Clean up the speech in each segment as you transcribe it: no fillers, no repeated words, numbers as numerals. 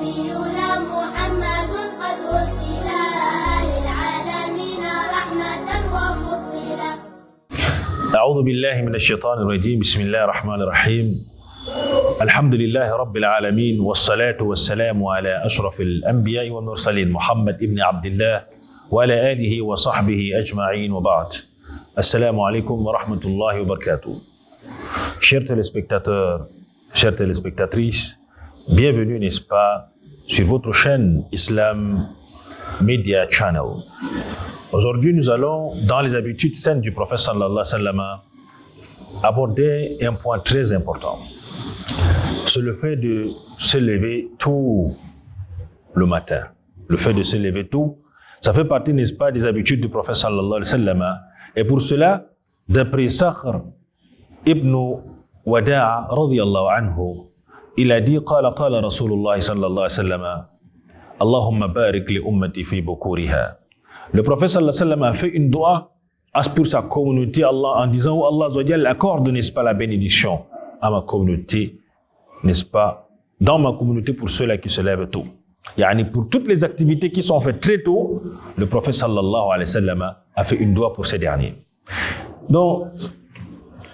نبينا محمد قد أرسل للعالمين رحمة وفضلا. أعوذ بالله من الشيطان الرجيم. بسم الله الرحمن الرحيم. الحمد لله رب العالمين والصلاة والسلام على أشرف الأنبياء والمرسلين محمد ابن عبد الله وعلى آله وصحبه أجمعين وبعد. Assalamu alaikum wa rahmatullahi wa barakatuh. Chers téléspectateurs, chères téléspectatrices, bienvenue, n'est-ce pas, sur votre chaîne Islam Media Channel. Aujourd'hui, nous allons, dans les habitudes saines du prophète sallallahu alayhi wa sallam, aborder un point très important. C'est le fait de se lever tôt le matin. Le fait de se lever tôt, ça fait partie, n'est-ce pas, des habitudes du prophète sallallahu alayhi wa sallam. Et pour cela, d'après Sakhr ibn Wada'a radiyallahu anhu, il a dit qala qala Rasulullah sallallahu alayhi wa sallam Allahumma barik li ummati fi bukuriha. Le prophète sallallahu alayhi wa sallam a fait une dua pour sa communauté Allah en disant oh Allah Azzawajal accorde, n'est-ce pas, la bénédiction à ma communauté, n'est-ce pas, dans ma communauté pour ceux-là qui se lèvent tôt. Yani pour toutes les activités qui sont faites très tôt, le prophète sallallahu alayhi wa sallam a fait une dua pour ces derniers. Donc,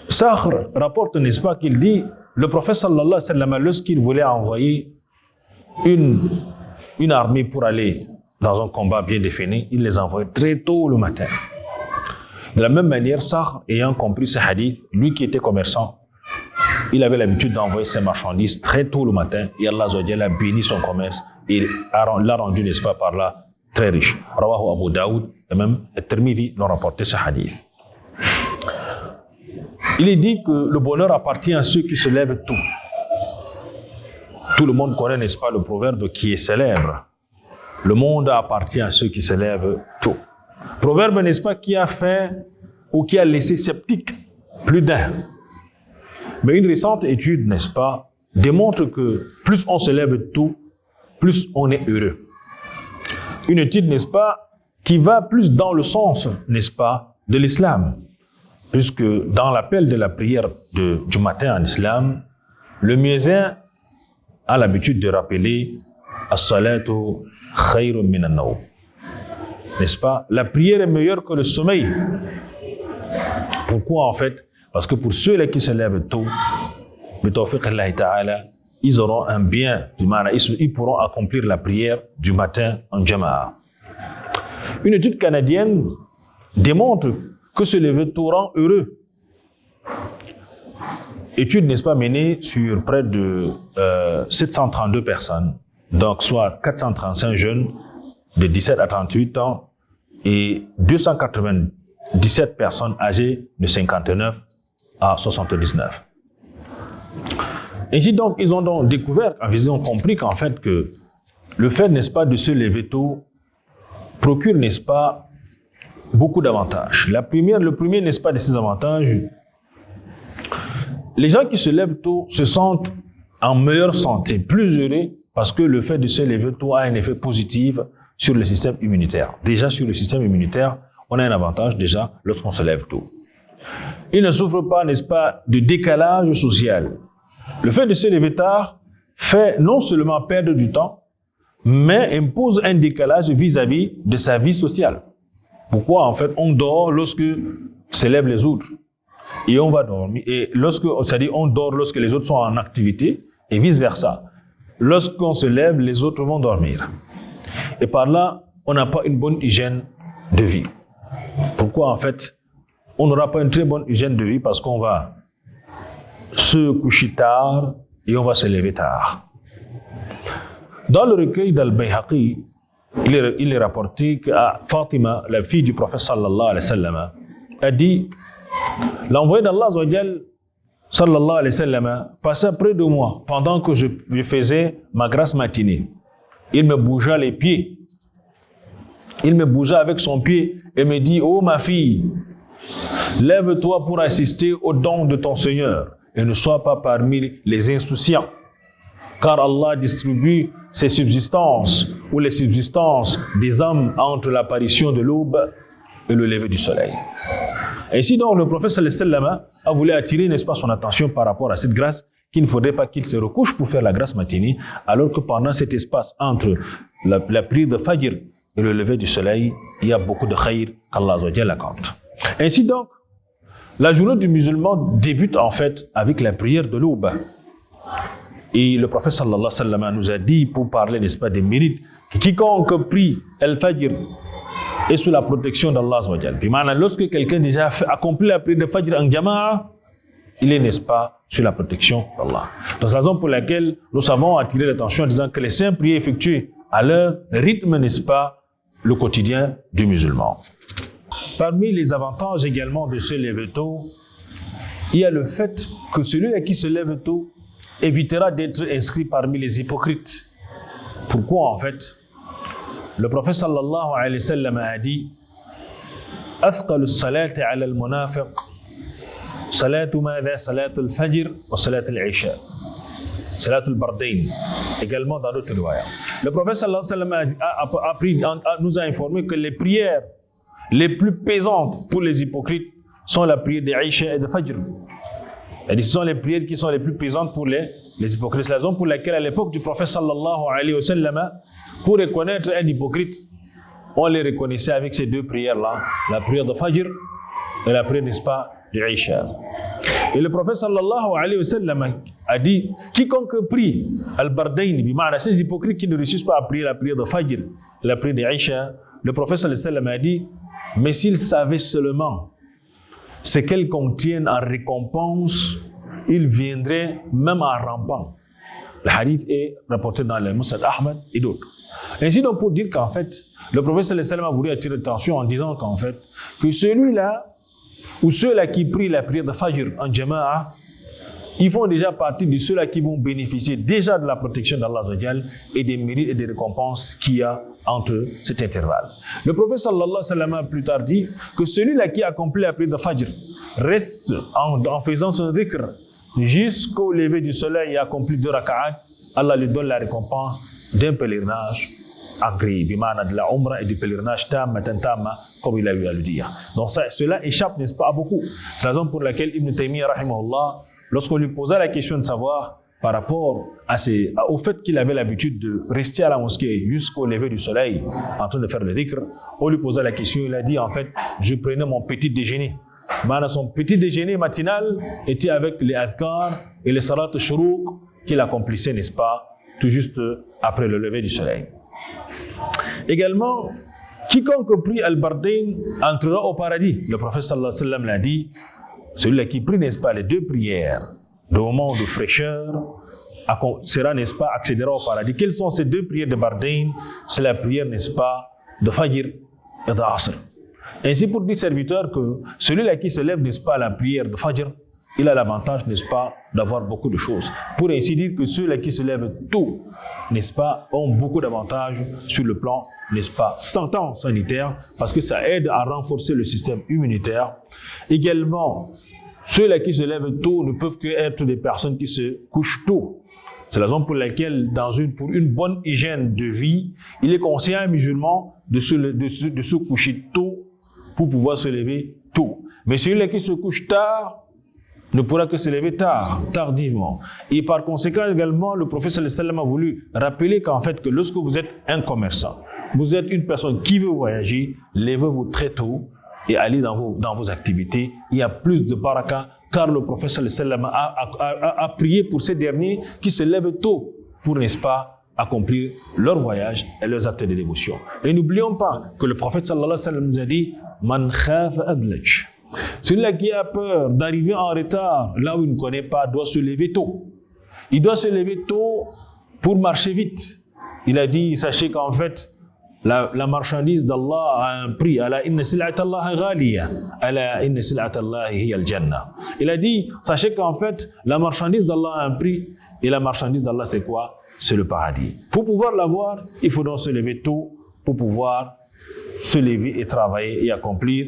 Sakhr rapporte, n'est-ce pas, qu'il dit, le prophète sallallahu alayhi wa sallam, lorsqu'il voulait envoyer une armée pour aller dans un combat bien défini, il les envoyait très tôt le matin. De la même manière, Sakhr, ayant compris ce hadith, lui qui était commerçant, il avait l'habitude d'envoyer ses marchandises très tôt le matin et Allah Azzawajal a béni son commerce et l'a rendu, n'est-ce pas, par là, très riche. Rawahu Abu Daoud et même At-Tirmidhi l'ont rapporté ce hadith. Il est dit que le bonheur appartient à ceux qui se lèvent tôt. Tout le monde connaît, n'est-ce pas, le proverbe qui est célèbre. Le monde appartient à ceux qui se lèvent tôt. Proverbe, n'est-ce pas, qui a fait ou qui a laissé sceptique plus d'un. Mais une récente étude, n'est-ce pas, démontre que plus on se lève tôt, plus on est heureux. Une étude, n'est-ce pas, qui va plus dans le sens, n'est-ce pas, de l'islam. Puisque dans l'appel de la prière du matin en islam, le muezzin a l'habitude de rappeler « As-salatu khayrun minan nawm ». N'est-ce pas? La prière est meilleure que le sommeil. Pourquoi en fait? Parce que pour ceux-là qui se lèvent tôt, ils auront un bien, ils pourront accomplir la prière du matin en jama'a. Une étude canadienne démontre que se lever tôt rend heureux. Étude, n'est-ce pas, menée sur près de 732 personnes, donc soit 435 jeunes de 17 à 38 ans et 297 personnes âgées de 59 à 79. Ainsi donc, ils ont donc découvert, ils ont compris qu'en fait que le fait, n'est-ce pas, de se lever tôt procure, n'est-ce pas, beaucoup d'avantages. Le premier, n'est-ce pas, de ces avantages, les gens qui se lèvent tôt se sentent en meilleure santé, plus heureux, parce que le fait de se lever tôt a un effet positif sur le système immunitaire. Déjà, sur le système immunitaire, on a un avantage déjà lorsqu'on se lève tôt. Ils ne souffrent pas, n'est-ce pas, de décalage social. Le fait de se lever tard fait non seulement perdre du temps, mais impose un décalage vis-à-vis de sa vie sociale. Pourquoi, en fait, on dort lorsque se lèvent les autres et on va dormir. Et c'est-à-dire on dort lorsque les autres sont en activité et vice-versa. Lorsqu'on se lève, les autres vont dormir. Et par là, on n'a pas une bonne hygiène de vie. Pourquoi, en fait, on n'aura pas une très bonne hygiène de vie? Parce qu'on va se coucher tard et on va se lever tard. Dans le recueil d'Al-Bayhaqi, il est rapporté que Fatima, la fille du prophète sallallahu alayhi wa sallam, a dit l'envoyé d'Allah sallallahu alayhi wa sallam passait près de moi pendant que je faisais ma grasse matinée. Il me bougea les pieds. Il me bougea avec son pied et me dit oh ma fille, lève-toi pour assister au don de ton Seigneur et ne sois pas parmi les insouciants, car Allah distribue ses subsistances ou les subsistances des hommes entre l'apparition de l'aube et le lever du soleil. Ainsi donc, le prophète sallallahu alayhi wa sallam a voulu attirer, n'est-ce pas, son attention par rapport à cette grâce qu'il ne faudrait pas qu'il se recouche pour faire la grasse matinée, alors que pendant cet espace entre la prière de Fajr et le lever du soleil, il y a beaucoup de khayr qu'Allah Azza wa Jalla accorde. Ainsi donc, la journée du musulman débute en fait avec la prière de l'aube. Et le prophète sallallahu alayhi wa sallam nous a dit, pour parler, n'est-ce pas, des mérites, que quiconque prie al-Fajr est sous la protection d'Allah Azza wa Jalla. Puis maintenant, lorsque quelqu'un déjà accompli la prière de Fajr en Jama'a, il est, n'est-ce pas, sur la protection d'Allah. Donc, c'est la raison pour laquelle nous savons attirer l'attention en disant que les saints prières effectuées à leur rythme, n'est-ce pas, le quotidien du musulman. Parmi les avantages également de se lever tôt, il y a le fait que celui qui se lève tôt évitera d'être inscrit parmi les hypocrites. Pourquoi en fait? Le prophète sallallahu alayhi wa sallam a dit أثقل الصلاة على المنافق صلاة ماذا؟ صلاة الفجر وصلاة العشاء صلاة البردين. Également dans d'autres riwayas. Le prophète sallallahu alayhi wa sallam nous a informé que les prières les plus pesantes pour les hypocrites sont la prière d'Aïcha et de Fajr. Et ce sont les prières qui sont les plus pesantes pour les hypocrites. C'est la raison pour laquelle à l'époque du prophète sallallahu alayhi wa sallam, pour reconnaître un hypocrite, on les reconnaissait avec ces deux prières-là, la prière de Fajr et la prière, n'est-ce pas, d'Aïcha. Et le prophète sallallahu alayhi wa sallam a dit, quiconque prie al-Bardayn, ces hypocrites qui ne réussissent pas à prier la prière de Fajr et la prière d'Aïcha, le prophète sallallahu alayhi wa sallam a dit, mais s'ils savaient seulement ce qu'elles contiennent en récompense, ils viendraient même en rampant. Le hadith est rapporté dans le Musnad Ahmad et d'autres. Ainsi donc pour dire qu'en fait, le prophète sallallahu alayhi wa sallam a voulu attirer l'attention en disant qu'en fait, que celui-là, ou ceux-là qui prient la prière de Fajr en Jama'a, ils font déjà partie de ceux-là qui vont bénéficier déjà de la protection d'Allah Azza wa Jalla et des mérites et des récompenses qu'il y a entre cet intervalle. Le prophète sallallahu alayhi wa sallam a plus tard dit que celui-là qui accomplit la prière de Fajr reste en faisant son dhikr jusqu'au lever du soleil et accomplit 2 raka'at, Allah lui donne la récompense d'un pèlerinage agréé, de la Umrah et du pèlerinage tamma, comme il a eu à le dire. Donc cela échappe, n'est-ce pas, à beaucoup. C'est la raison pour laquelle Ibn Taymiyyah, rahimahullah, lorsqu'on lui posait la question de savoir par rapport au fait qu'il avait l'habitude de rester à la mosquée jusqu'au lever du soleil en train de faire le dhikr, on lui posait la question, il a dit en fait, je prenais mon petit déjeuner. Son petit déjeuner matinal était avec les adhkar et les salat al-shuruq qu'il accomplissait, n'est-ce pas, tout juste après le lever du soleil. Également, quiconque prie al-Bardayn entrera au paradis. Le prophète sallallahu alayhi wa sallam l'a dit, celui qui prie, n'est-ce pas, les deux prières de moment de fraîcheur sera, n'est-ce pas, accédera au paradis. Quelles sont ces deux prières de Bardayn? C'est la prière, n'est-ce pas, de Fajr et de Asr. Ainsi pour dire serviteur que celui-là qui se lève, n'est-ce pas, à la prière de Fajr, il a l'avantage, n'est-ce pas, d'avoir beaucoup de choses. Pour ainsi dire que ceux-là qui se lèvent tôt, n'est-ce pas, ont beaucoup d'avantages sur le plan, n'est-ce pas, sanitaire, parce que ça aide à renforcer le système immunitaire. Également, ceux-là qui se lèvent tôt ne peuvent que être des personnes qui se couchent tôt. C'est la raison pour laquelle, pour une bonne hygiène de vie, il est conseillé à un musulman de se coucher tôt pour pouvoir se lever tôt. Mais celui-là qui se couche tard ne pourra que se lever tardivement. Et par conséquent également, le prophète sallallahu alayhi wa sallam a voulu rappeler qu'en fait, que lorsque vous êtes un commerçant, vous êtes une personne qui veut voyager, levez-vous très tôt et allez dans vos activités. Il y a plus de baraka, car le prophète sallallahu alayhi wa sallam a prié pour ces derniers qui se lèvent tôt pour, n'est-ce pas, accomplir leur voyage et leurs actes de dévotion. Et n'oublions pas que le prophète sallallahu alayhi wa sallam nous a dit « Man khafa adlaj ». Celui-là qui a peur d'arriver en retard là où il ne connaît pas doit se lever tôt. Il doit se lever tôt pour marcher vite. Il a dit, sachez qu'en fait, la marchandise d'Allah a un prix. Ala inna sil'atallahi ghaliya. Ala inna sil'atallahi hiya al-jannah. Il a dit, sachez qu'en fait, la marchandise d'Allah a un prix. Et la marchandise d'Allah, c'est quoi? C'est le paradis. Pour pouvoir l'avoir, il faut donc se lever tôt pour pouvoir se lever et travailler et accomplir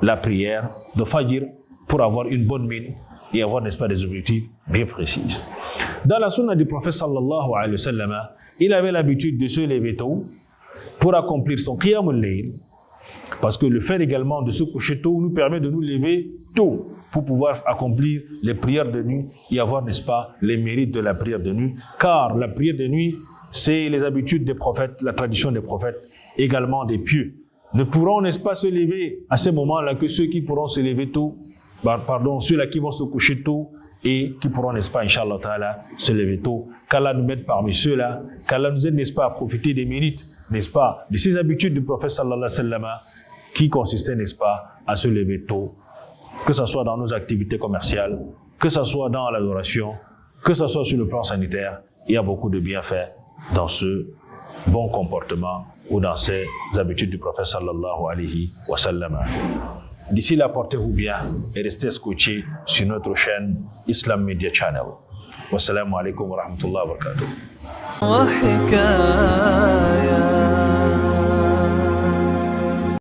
la prière de Fajr pour avoir une bonne mine et avoir, n'est-ce pas, des objectifs bien précis. Dans la sunna du prophète sallallahu alayhi wa sallam, il avait l'habitude de se lever tôt pour accomplir son qiyam al-layl Parce que le fait également de se coucher tôt nous permet de nous lever tôt pour pouvoir accomplir les prières de nuit et avoir, n'est-ce pas, les mérites de la prière de nuit. Car la prière de nuit, c'est les habitudes des prophètes, la tradition des prophètes, également des pieux. Ne pourront, n'est-ce pas, se lever à ce moment-là que ceux qui pourront se lever tôt, ceux-là qui vont se coucher tôt et qui pourront, n'est-ce pas, Inch'Allah Ta'ala, se lever tôt. Qu'Allah nous mette parmi ceux-là, qu'Allah nous aide, n'est-ce pas, à profiter des mérites, n'est-ce pas, de ces habitudes du prophète sallallahu alayhi wa sallam, qui consistait, n'est-ce pas, à se lever tôt, que ce soit dans nos activités commerciales, que ce soit dans l'adoration, que ce soit sur le plan sanitaire. Il y a beaucoup de bienfaits dans ce bon comportement ou dans ces habitudes du prophète sallallahu alayhi wa sallam. D'ici là, portez-vous bien et restez scotchés sur notre chaîne Islam Media Channel. Wassalamu alaikum wa rahmatullahi wa barakatuh.